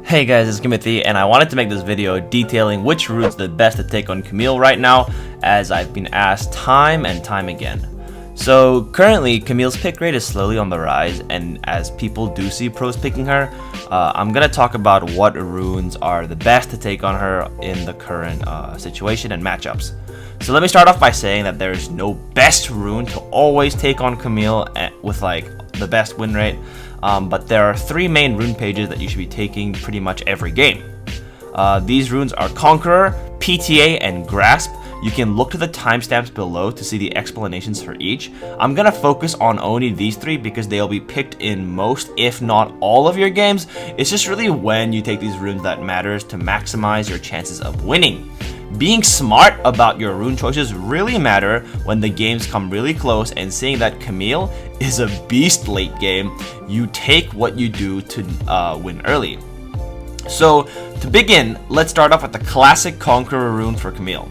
Hey guys, it's Kimmothy, and I wanted to make this video detailing which rune's the best to take on Camille right now, as I've been asked time and time again. So currently, Camille's pick rate is slowly on the rise, and as people do see pros picking her, I'm gonna talk about what runes are the best to take on her in the current situation and matchups. So let me start off by saying that there is no best rune to always take on Camille with like the best win rate. But there are three main rune pages that you should be taking pretty much every game. These runes are Conqueror, PTA, and Grasp. You can look to the timestamps below to see the explanations for each. I'm gonna focus on only these three because they'll be picked in most, if not all, of your games. It's just really when you take these runes that matters to maximize your chances of winning. Being smart about your rune choices really matter when the games come really close, and seeing that Camille is a beast late game, you take what you do to win early. So to begin, let's start off with the classic Conqueror rune for Camille.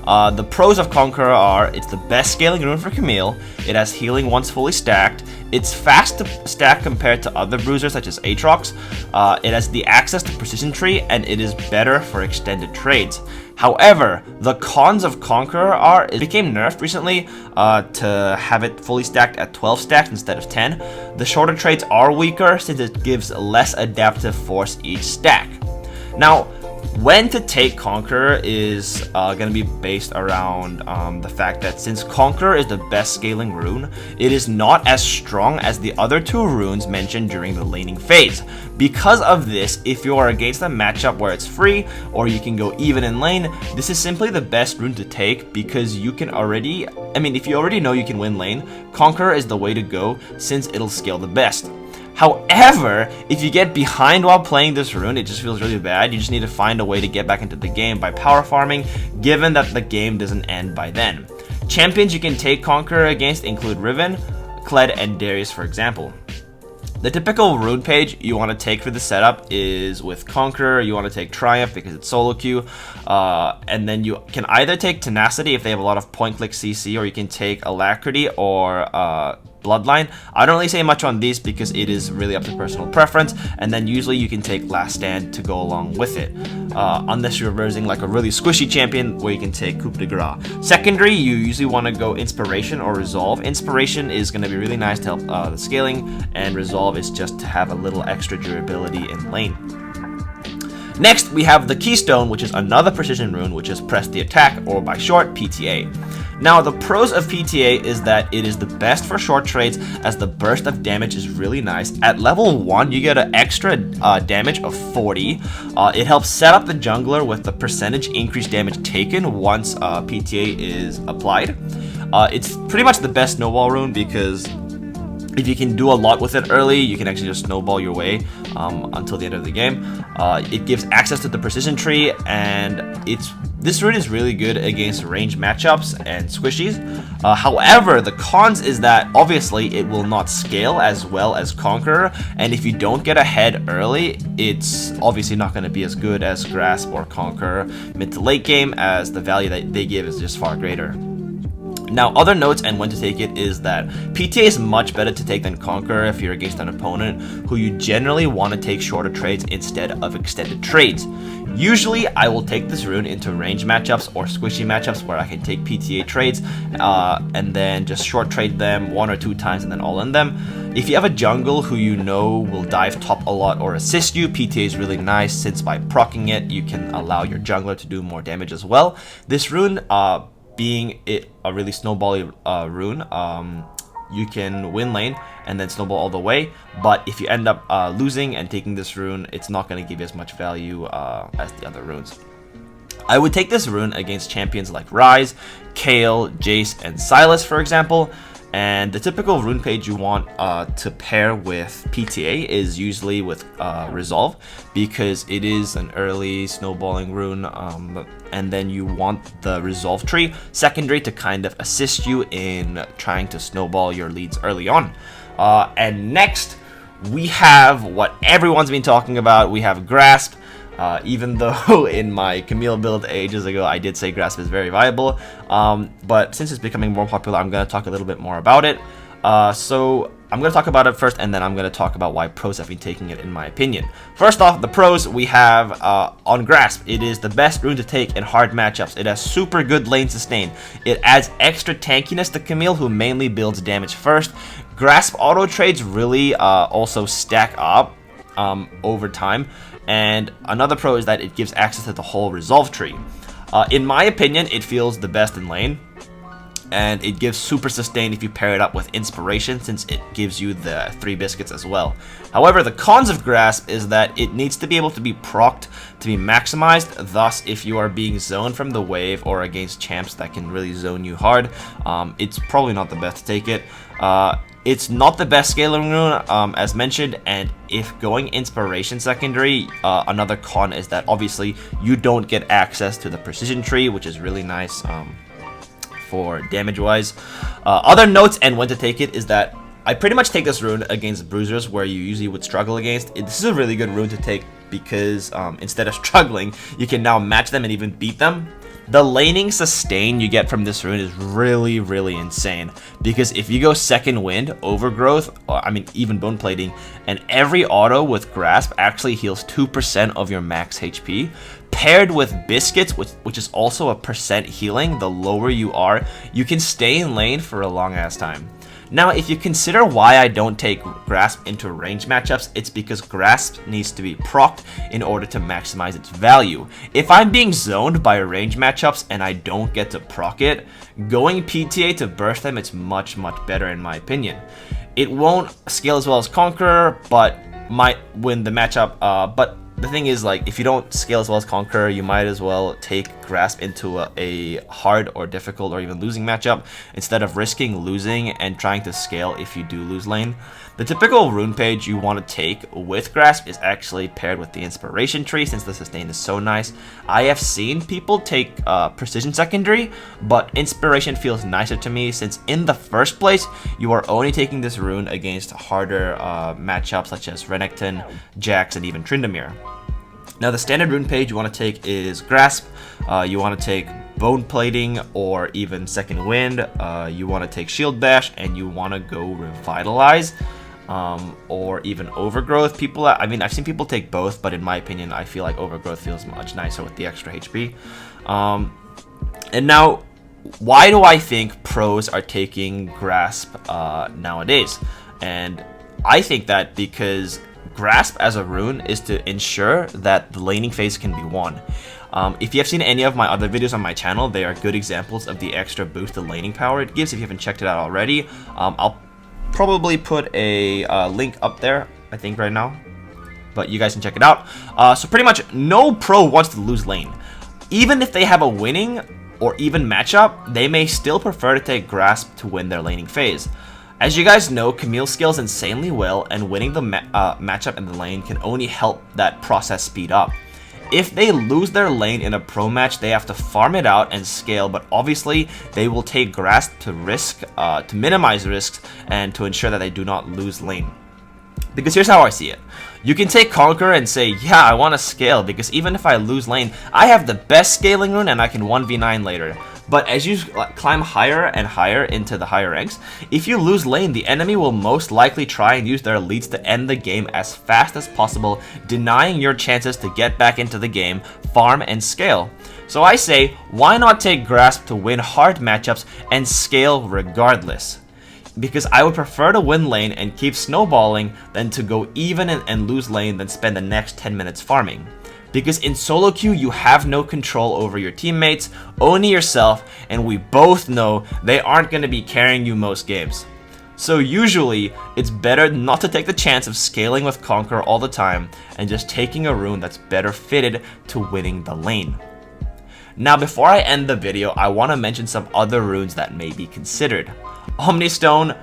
The pros of Conqueror are: it's the best scaling rune for Camille, it has healing once fully stacked, it's fast to stack compared to other bruisers such as Aatrox, it has the access to precision tree, and it is better for extended trades. However, the cons of Conqueror are it became nerfed recently to have it fully stacked at 12 stacks instead of 10. The shorter trades are weaker since it gives less adaptive force each stack. Now, when to take Conqueror is going to be based around the fact that since Conqueror is the best scaling rune, it is not as strong as the other two runes mentioned during the laning phase. Because of this, if you are against a matchup where it's free or you can go even in lane, this is simply the best rune to take because you can already, if you already know you can win lane, Conqueror is the way to go since it'll scale the best. However, if you get behind while playing this rune, it just feels really bad. You just need to find a way to get back into the game by power farming, given that the game doesn't end by then. Champions you can take Conqueror against include Riven, Kled, and Darius, for example. The typical rune page you want to take for the setup is with Conqueror, you want to take Triumph because it's solo queue, and then you can either take Tenacity if they have a lot of point-click CC, or you can take Alacrity or Bloodline. I don't really say much on these because it is really up to personal preference, and then usually you can take Last Stand to go along with it, unless you're versing like a really squishy champion where you can take Coup de Grace. Secondary, you usually want to go Inspiration or Resolve. Inspiration is going to be really nice to help the scaling, and Resolve is just to have a little extra durability in lane. Next, we have the Keystone, which is another precision rune, which is Press the Attack, or by short, PTA. Now, the pros of PTA is that it is the best for short trades, as the burst of damage is really nice. At level 1, you get an extra damage of 40. It helps set up the jungler with the percentage increased damage taken once PTA is applied. It's pretty much the best snowball rune because if you can do a lot with it early, you can actually just snowball your way until the end of the game. It gives access to the precision tree, and this rune is really good against ranged matchups and squishies. However, the cons is that obviously it will not scale as well as Conqueror, and if you don't get ahead early, it's obviously not going to be as good as Grasp or Conqueror mid to late game, as the value that they give is just far greater. Now, other notes and when to take it is that PTA is much better to take than Conqueror if you're against an opponent who you generally want to take shorter trades instead of extended trades. Usually, I will take this rune into ranged matchups or squishy matchups where I can take PTA trades and then just short trade them 1 or 2 times and then all in them. If you have a jungle who you know will dive top a lot or assist you, PTA is really nice since by proccing it, you can allow your jungler to do more damage as well. This rune, being a really snowbally rune, you can win lane and then snowball all the way, but if you end up losing and taking this rune, it's not going to give you as much value as the other runes. I would take this rune against champions like Ryze, Kayle, Jace, and Sylas, for example. And the typical rune page you want to pair with PTA is usually with Resolve, because it is an early snowballing rune, and then you want the Resolve tree secondary to kind of assist you in trying to snowball your leads early on. And next, we have what everyone's been talking about. We have Grasp. Even though in my Camille build ages ago I did say Grasp is very viable, but since it's becoming more popular, I'm going to talk a little bit more about it. So I'm going to talk about it first, and then I'm going to talk about why pros have been taking it in my opinion. First off, the pros we have on Grasp. It is the best rune to take in hard matchups. It has super good lane sustain. It adds extra tankiness to Camille, who mainly builds damage first. Grasp auto trades really also stack up over time. And another pro is that it gives access to the whole resolve tree. In my opinion, it feels the best in lane. And it gives super sustain if you pair it up with inspiration, since it gives you the 3 biscuits as well. However, the cons of Grasp is that it needs to be able to be procced to be maximized. Thus, if you are being zoned from the wave or against champs that can really zone you hard, it's probably not the best to take it. It's not the best scaling rune, as mentioned, and if going inspiration secondary, another con is that obviously you don't get access to the precision tree, which is really nice for damage wise. Other notes and when to take it is that I pretty much take this rune against bruisers where you usually would struggle against. This is a really good rune to take because instead of struggling, you can now match them and even beat them. The laning sustain you get from this rune is really, really insane, because if you go second wind, overgrowth, or I mean even bone plating, and every auto with grasp actually heals 2% of your max HP, paired with biscuits, which is also a percent healing, the lower you are, you can stay in lane for a long ass time. Now, if you consider why I don't take Grasp into range matchups, it's because Grasp needs to be procced in order to maximize its value. If I'm being zoned by range matchups and I don't get to proc it, going PTA to burst them, it's much, much better in my opinion. It won't scale as well as Conqueror, but might win the matchup, but the thing is, like, if you don't scale as well as Conqueror, you might as well take Grasp into a hard or difficult or even losing matchup instead of risking losing and trying to scale if you do lose lane. The typical rune page you want to take with Grasp is actually paired with the inspiration tree, since the sustain is so nice. I have seen people take precision secondary, but inspiration feels nicer to me, since in the first place you are only taking this rune against harder matchups such as Renekton, Jax, and even Tryndamere. Now, the standard rune page you want to take is Grasp. You want to take Bone Plating or even Second Wind. You want to take Shield Bash, and you want to go Revitalize or even Overgrowth. I mean, I've seen people take both, but in my opinion, I feel like Overgrowth feels much nicer with the extra HP. And now, why do I think pros are taking Grasp nowadays? And I think that because Grasp as a rune is to ensure that the laning phase can be won. If you have seen any of my other videos on my channel, they are good examples of the extra boost to laning power it gives. If you haven't checked it out already, I'll probably put a link up there, I think right now, but you guys can check it out. So pretty much no pro wants to lose lane. Even if they have a winning or even matchup, they may still prefer to take Grasp to win their laning phase. As you guys know, Camille scales insanely well, and winning the matchup in the lane can only help that process speed up. If they lose their lane in a pro match, they have to farm it out and scale, but obviously they will take Grasp to minimize risks and to ensure that they do not lose lane. Because here's how I see it. You can take Conqueror and say, yeah, I want to scale, because even if I lose lane, I have the best scaling rune and I can 1v9 later. But as you climb higher and higher into the higher ranks, if you lose lane, the enemy will most likely try and use their leads to end the game as fast as possible, denying your chances to get back into the game, farm, and scale. So I say, why not take Grasp to win hard matchups and scale regardless? Because I would prefer to win lane and keep snowballing than to go even and lose lane than spend the next 10 minutes farming. Because in solo queue, you have no control over your teammates, only yourself, and we both know they aren't going to be carrying you most games. So usually, it's better not to take the chance of scaling with Conqueror all the time and just taking a rune that's better fitted to winning the lane. Now, before I end the video, I want to mention some other runes that may be considered. Omnistone,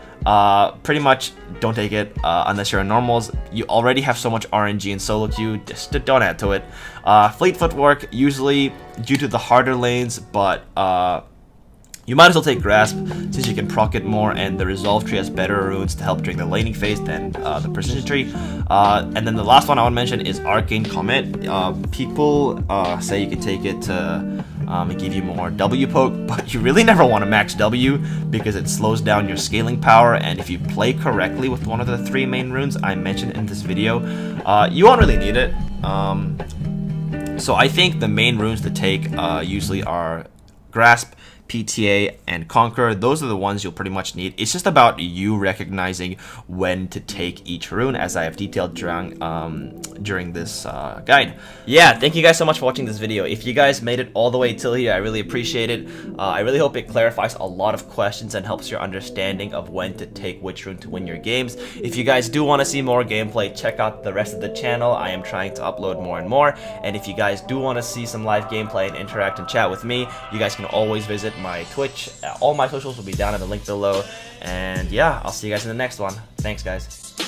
pretty much don't take it unless you're in normals. You already have so much RNG in solo queue, just don't add to it. Fleet Footwork, usually due to the harder lanes, but you might as well take Grasp, since you can proc it more, and the Resolve tree has better runes to help during the laning phase than the Precision tree. And then the last one I want to mention is Arcane Comet. People say you can take it to give you more W poke, but you really never want to max W because it slows down your scaling power, and if you play correctly with one of the 3 main runes I mentioned in this video, you won't really need it. So I think the main runes to take usually are Grasp, PTA, and Conqueror. Those are the ones you'll pretty much need. It's just about you recognizing when to take each rune, as I have detailed during this guide. Yeah, thank you guys so much for watching this video. If you guys made it all the way till here, I really appreciate it. I really hope it clarifies a lot of questions and helps your understanding of when to take which rune to win your games. If you guys do want to see more gameplay, check out the rest of the channel. I am trying to upload more and more. And if you guys do want to see some live gameplay and interact and chat with me, you guys can always visit my Twitch. All my socials will be down in the link below. And yeah, I'll see you guys in the next one. Thanks, guys.